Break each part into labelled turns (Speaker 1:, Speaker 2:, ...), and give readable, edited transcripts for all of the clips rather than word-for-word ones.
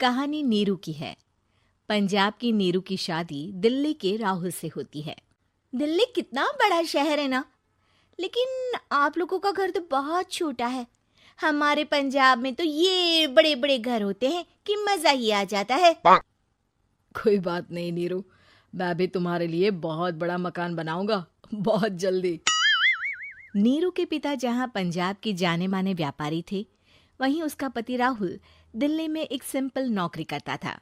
Speaker 1: कहानी नीरू की है। पंजाब की नीरू की शादी दिल्ली के राहुल से होती है। दिल्ली कितना बड़ा शहर है ना, लेकिन आप लोगों का घर तो बहुत छोटा है। हमारे पंजाब में तो ये बड़े बड़े घर होते हैं कि मजा ही आ जाता है।
Speaker 2: कोई बात नहीं नीरू, मैं भी तुम्हारे लिए बहुत बड़ा मकान बनाऊंगा बहुत जल्दी।
Speaker 1: नीरू के पिता जहाँ पंजाब के जाने माने व्यापारी थे, वहीं उसका पति राहुल दिल्ली में एक सिंपल नौकरी करता था।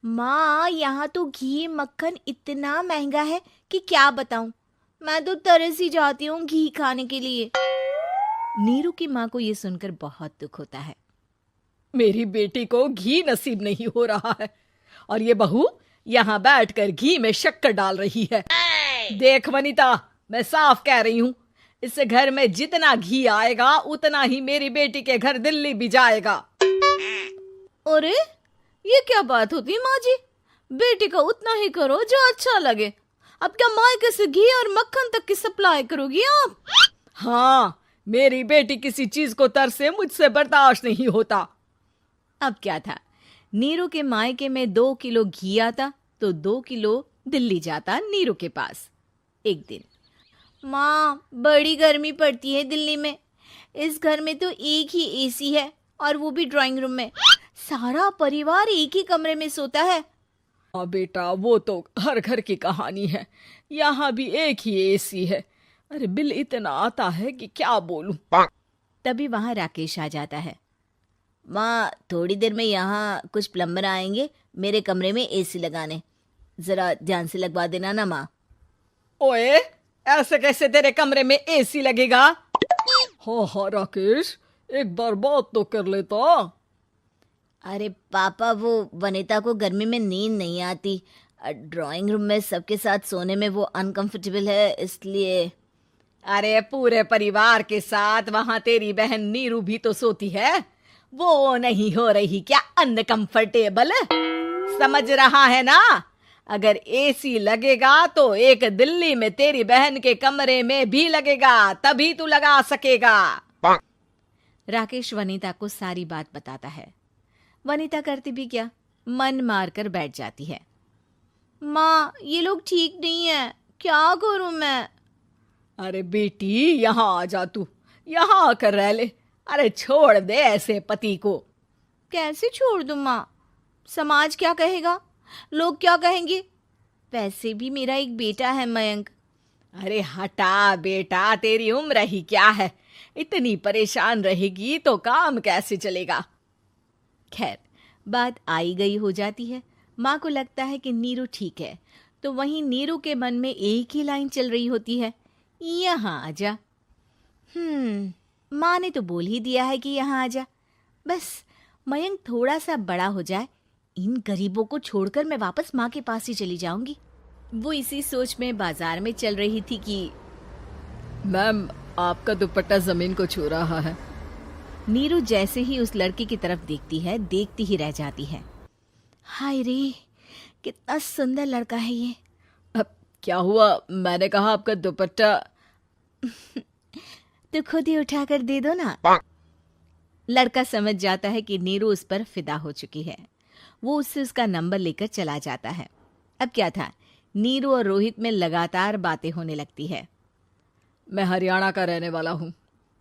Speaker 1: माँ, यहाँ तो घी मक्खन इतना महंगा है कि क्या बताऊं। मैं तो तरस ही जाती हूँ घी खाने के लिए। नीरू की माँ को ये सुनकर बहुत दुख होता है।
Speaker 2: मेरी बेटी को घी नसीब नहीं हो रहा है और ये बहू यहाँ बैठकर घी में शक्कर डाल रही है। देख वनिता, मैं साफ कह रही हूँ, इस घर में जितना घी आएगा उतना ही मेरी बेटी के घर दिल्ली भी जाएगा।
Speaker 1: अरे ये क्या बात होती है माँ जी? बेटी का उतना ही करो जो अच्छा लगे। अब क्या मायके से घी और मक्खन तक की सप्लाई करोगी आप?
Speaker 2: हाँ, मेरी बेटी किसी चीज को तरसे मुझसे बर्दाश्त नहीं होता।
Speaker 1: अब क्या था, नीरू के मायके में 2 किलो घी आता तो 2 किलो दिल्ली जाता नीरू के पास। एक दिन, माँ बड़ी गर्मी पड़ती है दिल्ली में। इस घर में तो एक ही एसी है और वो भी ड्राइंग रूम में। सारा परिवार एक ही कमरे में सोता है।
Speaker 2: हाँ बेटा, वो तो हर घर की कहानी है। यहाँ भी एक ही एसी है। अरे बिल इतना आता है कि क्या बोलूं।
Speaker 1: तभी वहां राकेश आ जाता है। माँ, थोड़ी देर में यहाँ कुछ प्लम्बर आएंगे मेरे कमरे में एसी लगाने। जरा ध्यान से लगवा देना ना माँ।
Speaker 2: ओए, ऐसे कैसे तेरे कमरे में एसी लगेगा? हाँ राकेश, एक बार बात तो कर लेता।
Speaker 1: अरे पापा, वो वनिता को गर्मी में नींद नहीं आती। ड्राइंग रूम में सबके साथ सोने में वो अनकंफर्टेबल है, इसलिए।
Speaker 2: अरे पूरे परिवार के साथ वहां तेरी बहन नीरू भी तो सोती है। वो नहीं हो रही क्या अनकंफर्टेबल? समझ रहा है ना? अगर एसी लगेगा तो एक दिल्ली में तेरी बहन के कमरे में भी लगेगा, तभी तू लगा सकेगा।
Speaker 1: राकेश वनिता को सारी बात बताता है। वनिता करती भी क्या, मन मारकर बैठ जाती है। माँ, ये लोग ठीक नहीं है, क्या करूं मैं?
Speaker 2: अरे बेटी, यहाँ आ जा, तू यहाँ आकर रह ले। अरे छोड़ दे ऐसे पति को।
Speaker 1: कैसे छोड़ दूं माँ? समाज क्या कहेगा, लोग क्या कहेंगे? वैसे भी मेरा एक बेटा है मयंक।
Speaker 2: अरे हटा बेटा, तेरी उम्र ही क्या है, इतनी परेशान रहेगी तो काम कैसे चलेगा।
Speaker 1: खैर, बात आई गई हो जाती है। माँ को लगता है कि नीरू ठीक है, तो वहीं नीरू के मन में एक ही लाइन चल रही होती है, यहाँ आजा। माँ ने तो बोल ही दिया है कि यहाँ आजा। बस मयंक थोड़ा सा बड़ा हो जाए, इन गरीबों को छोड़कर मैं वापस माँ के पास ही चली जाऊंगी। वो इसी सोच में बाजार में चल रही थी कि
Speaker 2: मैम, आपका दुपट्टा जमीन को छू रहा है।
Speaker 1: नीरू जैसे ही उस लड़की की तरफ देखती है, देखती ही रह जाती है। हाय रे, कितना सुंदर लड़का है ये।
Speaker 2: अब क्या हुआ? मैंने कहा आपका दुपट्टा।
Speaker 1: तो खुद ही उठाकर दे दो ना। लड़का समझ जाता है कि नीरू उस पर फिदा हो चुकी है। वो उससे उसका नंबर लेकर चला जाता है। अब क्या था, नीरू और रोहित में लगातार बातें होने लगती है।
Speaker 2: मैं हरियाणा का रहने वाला हूँ,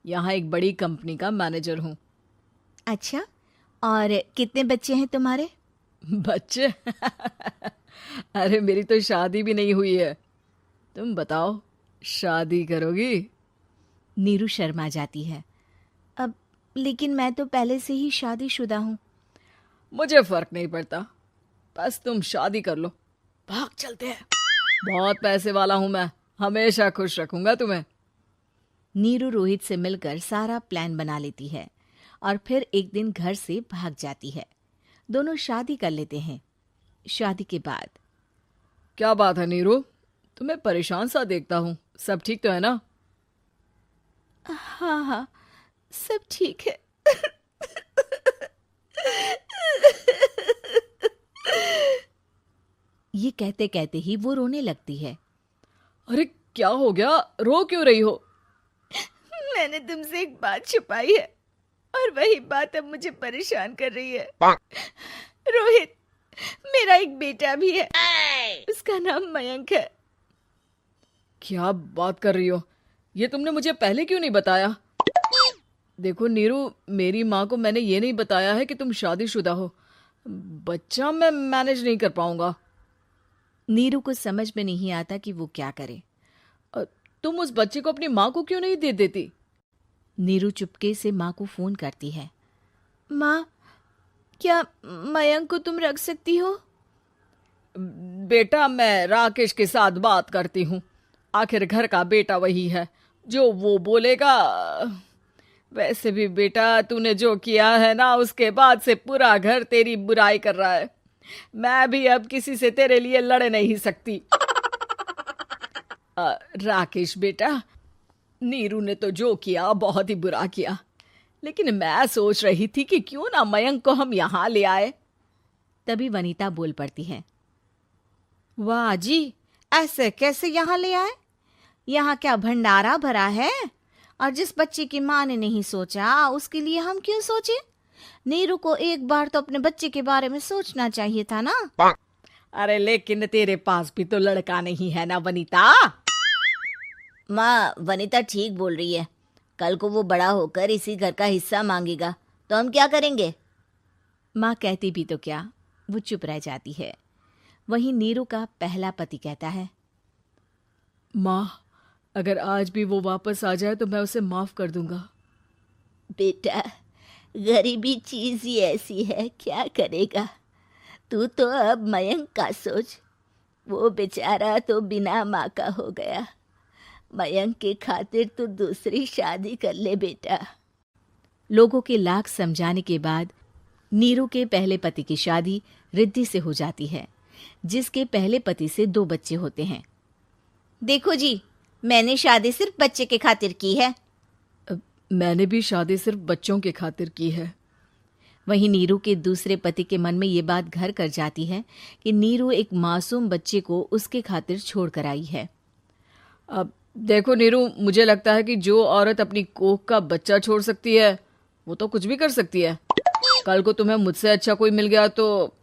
Speaker 2: यहाँ एक बड़ी कंपनी का मैनेजर हूँ।
Speaker 1: अच्छा, और कितने बच्चे हैं तुम्हारे?
Speaker 2: बच्चे? अरे मेरी तो शादी भी नहीं हुई है। तुम बताओ, शादी करोगी?
Speaker 1: नीरू शर्मा जाती है। अब लेकिन मैं तो पहले से ही शादीशुदा हूँ।
Speaker 2: मुझे फर्क नहीं पड़ता, बस तुम शादी कर लो, भाग चलते हैं। बहुत पैसे वाला हूँ मैं, हमेशा खुश रखूंगा तुम्हें।
Speaker 1: नीरू रोहित से मिलकर सारा प्लान बना लेती है और फिर एक दिन घर से भाग जाती है। दोनों शादी कर लेते हैं। शादी के बाद,
Speaker 2: क्या बात है नीरू, तुम्हें परेशान सा देखता हूँ, सब ठीक तो है ना?
Speaker 1: हाँ हाँ, सब ठीक है। ये कहते कहते ही वो रोने लगती है।
Speaker 2: अरे क्या हो गया, रो क्यों रही हो?
Speaker 1: मैंने तुमसे एक बात छुपाई है। और वही बात अब मुझे परेशान कर रही है। रोहित, मेरा एक बेटा भी है, उसका नाम मयंक है।
Speaker 2: क्या बात कर रही हो? ये तुमने मुझे पहले क्यों नहीं बताया? देखो नीरू, मेरी माँ को मैंने ये नहीं बताया है कि तुम शादीशुदा हो। बच्चा मैं मैनेज नहीं कर पाऊंगा।
Speaker 1: नीरू को समझ में नहीं आता कि वो क्या करे।
Speaker 2: अ, तुम उस बच्चे को अपनी माँ को क्यों नहीं दे देती?
Speaker 1: नीरू चुपके से माँ को फोन करती है। माँ, क्या मयंक को तुम रख सकती हो?
Speaker 2: बेटा, मैं राकेश के साथ बात करती हूँ। आखिर घर का बेटा वही है, जो वो बोलेगा। वैसे भी बेटा, तूने जो किया है ना, उसके बाद से पूरा घर तेरी बुराई कर रहा है। मैं भी अब किसी से तेरे लिए लड़ नहीं सकती। राकेश बेटा, नीरू ने तो जो किया बहुत ही बुरा किया, लेकिन मैं सोच रही थी कि क्यों ना मयंक को हम यहाँ ले आए।
Speaker 1: तभी वनीता बोल पड़ती है। वाह जी, ऐसे कैसे यहाँ ले आए? यहाँ क्या भंडारा भरा है? और जिस बच्चे की माँ ने नहीं सोचा, उसके लिए हम क्यों सोचे? नीरू को एक बार तो अपने बच्चे के बारे में सोचना चाहिए था ना।
Speaker 2: अरे लेकिन तेरे पास भी तो लड़का नहीं है ना वनीता।
Speaker 1: माँ, वनीता ठीक बोल रही है। कल को वो बड़ा होकर इसी घर का हिस्सा मांगेगा तो हम क्या करेंगे? माँ कहती भी तो क्या, वो चुप रह जाती है। वहीं नीरू का पहला पति कहता है।
Speaker 2: माँ, अगर आज भी वो वापस आ जाए तो मैं उसे माफ कर दूंगा।
Speaker 1: बेटा, गरीबी चीज ही ऐसी है, क्या करेगा। तू तो अब मयंक का सोच। वो बेचारा तो बिना माँ का हो गया। मयंक के खातिर तू दूसरी शादी कर ले बेटा। लोगों के लाख समझाने के बाद नीरू के पहले पति की शादी रिद्धि से हो जाती है, जिसके पहले पति से 2 बच्चे होते हैं। देखो जी, मैंने शादी सिर्फ बच्चे के खातिर की है।
Speaker 2: मैंने भी शादी सिर्फ बच्चों के खातिर की है।
Speaker 1: वहीं नीरू के दूसरे पति के मन में ये बात घर कर जाती है कि नीरू एक मासूम बच्चे को उसके खातिर छोड़ कर आई है।
Speaker 2: अब देखो नीरू, मुझे लगता है कि जो औरत अपनी कोख का बच्चा छोड़ सकती है, वो तो कुछ भी कर सकती है। कल को तुम्हें मुझसे अच्छा कोई मिल गया तो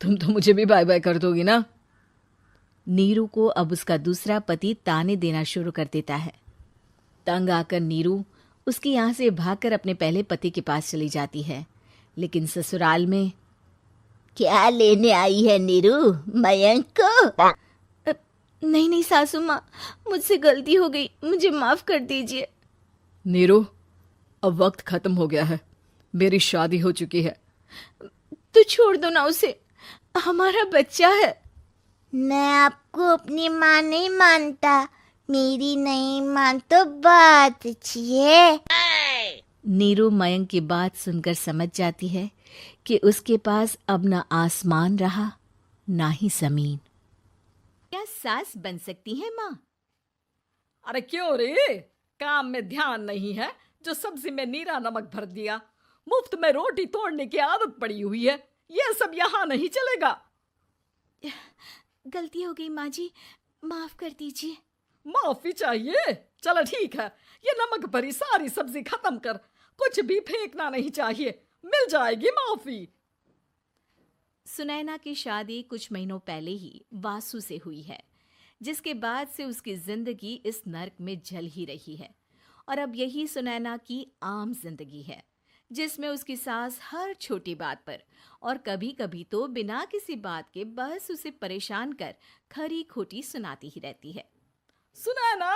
Speaker 2: तुम तो मुझे भी बाय बाय कर दोगी ना।
Speaker 1: नीरू को अब उसका दूसरा पति ताने देना शुरू कर देता है। तंग आकर नीरू उसके यहाँ से भागकर अपने पहले पति के पास चली जाती है, लेकिन ससुराल में क्या लेने आई है नीरू, मयंक को? नहीं नहीं सासू माँ, मुझसे गलती हो गई, मुझे माफ कर दीजिए।
Speaker 2: नीरू, अब वक्त खत्म हो गया है, मेरी शादी हो चुकी है।
Speaker 1: तो छोड़ दो ना उसे, हमारा बच्चा है। मैं आपको अपनी माँ नहीं मानता, मेरी नहीं मान तो बात अच्छी है। नीरू मयंक की बात सुनकर समझ जाती है कि उसके पास अब ना आसमान रहा ना ही जमीन। क्या सास बन सकती है माँ?
Speaker 2: अरे क्यों रे, काम में ध्यान नहीं है, जो सब्जी में नीरा नमक भर दिया। मुफ्त में रोटी तोड़ने की आदत पड़ी हुई है, ये सब यहाँ नहीं चलेगा।
Speaker 1: गलती हो गई माँ जी, माफ कर दीजिए।
Speaker 2: माफी चाहिए? चलो ठीक है, ये नमक भरी सारी सब्जी खत्म कर, कुछ भी फेंकना नहीं चाहिए, मिल जाएगी माफी।
Speaker 1: सुनैना की शादी कुछ महीनों पहले ही वासु से हुई है, जिसके बाद से उसकी जिंदगी इस नर्क में जल ही रही है। और अब यही सुनैना की आम जिंदगी है, जिसमें उसकी सास हर छोटी बात पर और कभी कभी तो बिना किसी बात के बस उसे परेशान कर खरी खोटी सुनाती ही रहती है।
Speaker 2: सुनैना,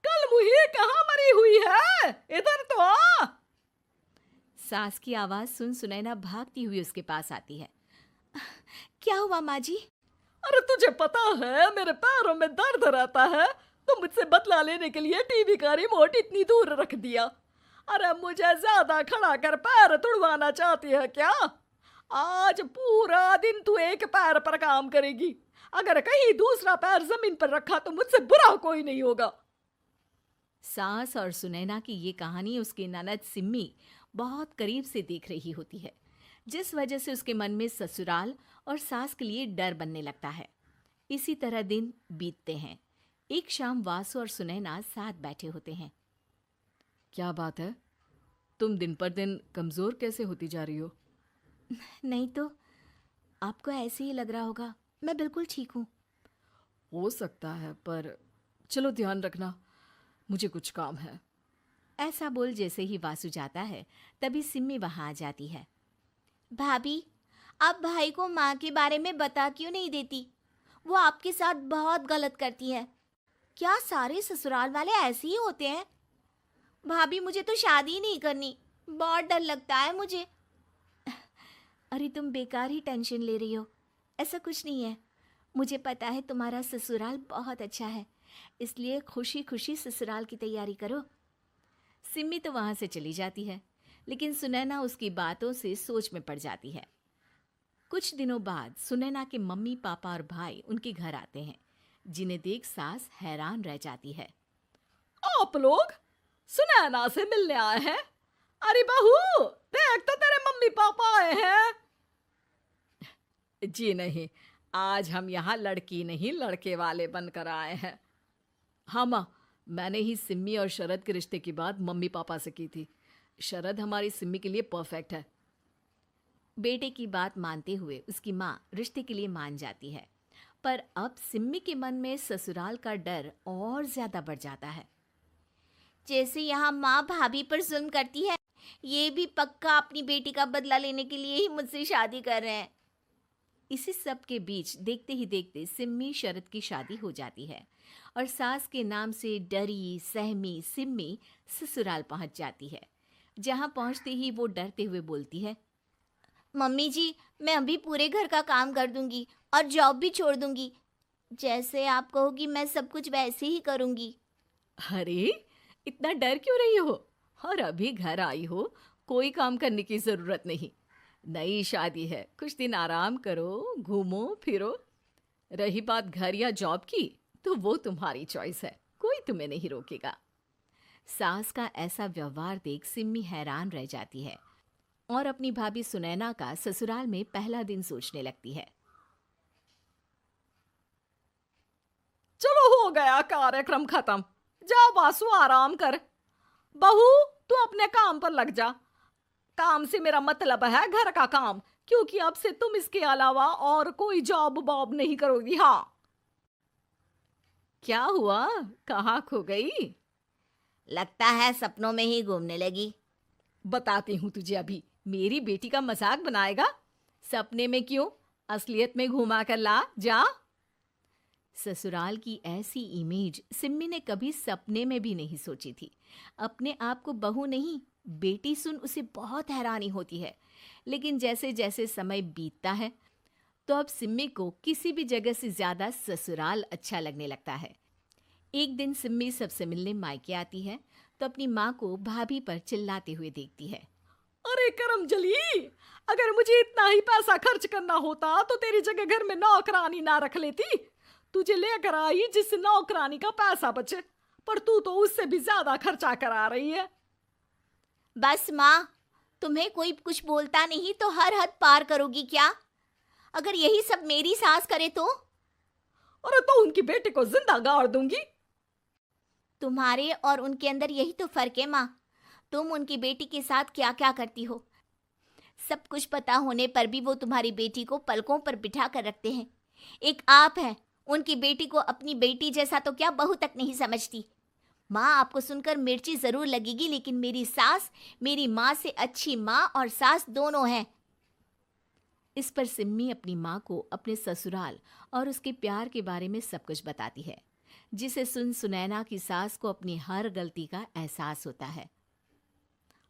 Speaker 2: कल मुही कहाँ मरी हुई है, इधर तो आ।
Speaker 1: सास की आवाज सुन सुनैना भागती हुई उसके पास आती है। क्या हुआ माँ जी?
Speaker 2: अरे तुझे पता है मेरे पैरों में दर्द रहता है, तो मुझसे बदला लेने के लिए टीवी का रिमोट इतनी दूर रख दिया। अरे मुझे ज्यादा खड़ा कर पैर तुड़वाना चाहती है क्या? आज पूरा दिन तू एक पैर पर काम करेगी, अगर कहीं दूसरा पैर जमीन पर रखा तो मुझसे बुरा कोई नहीं होगा।
Speaker 1: सास और सुनैना की ये कहानी उसकी ननद सिम्मी बहुत करीब से देख रही होती है, जिस वजह से उसके मन में ससुराल और सास के लिए डर बनने लगता है। इसी तरह दिन बीतते हैं। एक शाम वासु और सुनैना साथ बैठे होते हैं।
Speaker 2: क्या बात है, तुम दिन पर दिन कमजोर कैसे होती जा रही हो?
Speaker 1: नहीं तो आपको ऐसे ही लग रहा होगा, मैं बिल्कुल ठीक हूँ।
Speaker 2: हो सकता है, पर चलो ध्यान रखना, मुझे कुछ काम है।
Speaker 1: ऐसा बोल जैसे ही वासु जाता है तभी सिम्मी वहां आ जाती है। भाभी, आप भाई को माँ के बारे में बता क्यों नहीं देती? वो आपके साथ बहुत गलत करती है। क्या सारे ससुराल वाले ऐसे ही होते हैं? भाभी, मुझे तो शादी ही नहीं करनी, बहुत डर लगता है मुझे। अरे तुम बेकार ही टेंशन ले रही हो, ऐसा कुछ नहीं है। मुझे पता है तुम्हारा ससुराल बहुत अच्छा है, इसलिए खुशी खुशी ससुराल की तैयारी करो। सिम्मी तो वहां से चली जाती है, लेकिन सुनैना उसकी बातों से सोच में पड़ जाती है। कुछ दिनों बाद सुनैना के मम्मी पापा और भाई उनके घर आते हैं, जिन्हें देख सास हैरान रह जाती है।
Speaker 2: आप लोग सुनैना से मिलने आए हैं? अरे बहू, देख तो तेरे मम्मी पापा आए हैं। जी नहीं, आज हम यहाँ लड़की नहीं लड़के वाले बनकर आए हैं। हाँ माँ, मैंने ही सिम्मी और शरद के रिश्ते की बात मम्मी पापा से की थी। शरद हमारी सिम्मी के लिए परफेक्ट है।
Speaker 1: बेटे की बात मानते हुए उसकी माँ रिश्ते के लिए मान जाती है, पर अब सिम्मी के मन में ससुराल का डर और ज्यादा बढ़ जाता है। जैसे यहाँ माँ भाभी पर जुल्म करती है, ये भी पक्का अपनी बेटी का बदला लेने के लिए ही मुझसे शादी कर रहे हैं। इसी सब के बीच देखते ही देखते सिम्मी शरद की शादी हो जाती है और सास के नाम से डरी सहमी सिम्मी ससुराल पहुंच जाती है। जहां पहुंचते ही वो डरते हुए बोलती है, मम्मी जी, मैं अभी पूरे घर का काम कर दूंगी और जॉब भी छोड़ दूंगी। जैसे आप कहोगी मैं सब कुछ वैसे ही करूंगी।
Speaker 2: अरे, इतना डर क्यों रही हो? और अभी घर आई हो, कोई काम करने की जरूरत नहीं। नई शादी है, कुछ दिन आराम करो, घूमो फिरो। रही बात घर या जॉब की, तो वो तुम्हारी चॉइस है, कोई तुम्हें नहीं रोकेगा। सास का ऐसा व्यवहार देख सिम्मी हैरान रह जाती है और अपनी भाभी सुनैना का ससुराल में पहला दिन सोचने लगती है। चलो, हो गया कार्यक्रम खत्म। जा वासु, आराम कर। बहू, तू अपने काम पर लग जा। काम से मेरा मतलब है घर का काम, क्योंकि अब से तुम इसके अलावा और कोई जॉब बॉब नहीं करोगी। हाँ। क्या हुआ, कहाँ खो गई?
Speaker 1: लगता है सपनों में ही घूमने लगी।
Speaker 2: बताती हूँ तुझे अभी। मेरी बेटी का मजाक बनाएगा? सपने में क्यों, असलियत में घुमा कर ला। जा। ससुराल की ऐसी इमेज सिम्मी ने कभी सपने में भी नहीं सोची थी। अपने आप को बहू नहीं, बेटी सुन उसे बहुत हैरानी होती है। लेकिन जैसे जैसे समय बीतता है तो अब सिम्मी को किसी भी जगह से ज्यादा ससुराल अच्छा लगने लगता है। एक दिन सिम्मी सबसे मिलने मायके आती है तो अपनी माँ को भाभी पर चिल्लाते हुए देखती है। अरे करमजली, अगर मुझे इतना ही पैसा खर्च करना होता तो तेरी जगह घर में नौकरानी ना रख लेती। तुझे लेकर आई जिस नौकरानी का पैसा बचे, पर तू तो उससे भी ज्यादा खर्चा करा रही है।
Speaker 1: बस माँ, तुम्हें कोई कुछ बोलता नहीं तो हर हद पार करोगी क्या? अगर यही सब मेरी सास करे तो?
Speaker 2: अरे तो उनकी बेटी को जिंदा गाड़ दूंगी।
Speaker 1: तुम्हारे और उनके अंदर यही तो फर्क है माँ। तुम उनकी बेटी के साथ क्या क्या करती हो, सब कुछ पता होने पर भी वो तुम्हारी बेटी को पलकों पर बिठा कर रखते हैं। एक आप है, उनकी बेटी को अपनी बेटी जैसा तो क्या बहू तक नहीं समझती। माँ, आपको सुनकर मिर्ची जरूर लगेगी, लेकिन मेरी सास मेरी माँ से अच्छी माँ और सास दोनों हैं। इस पर सिम्मी अपनी माँ को अपने ससुराल और उसके प्यार के बारे में सब कुछ बताती है, जिसे सुन सुनैना की सास को अपनी हर गलती का एहसास होता है।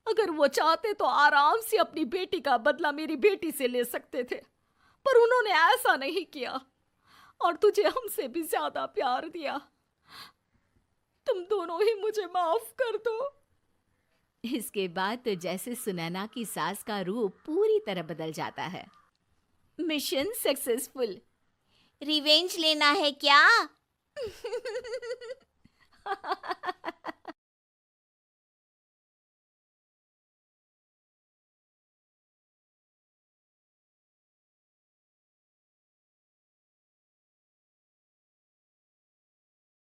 Speaker 2: अगर वो चाहते तो आराम से अपनी बेटी का बदला मेरी बेटी से ले सकते थे, पर उन्होंने ऐसा नहीं किया और तुझे हमसे भी ज्यादा प्यार दिया। तुम दोनों ही मुझे माफ कर दो।
Speaker 1: इसके बाद तो जैसे सुनैना की सास का रूप पूरी तरह बदल जाता है। Mission successful. रिवेंज लेना है क्या?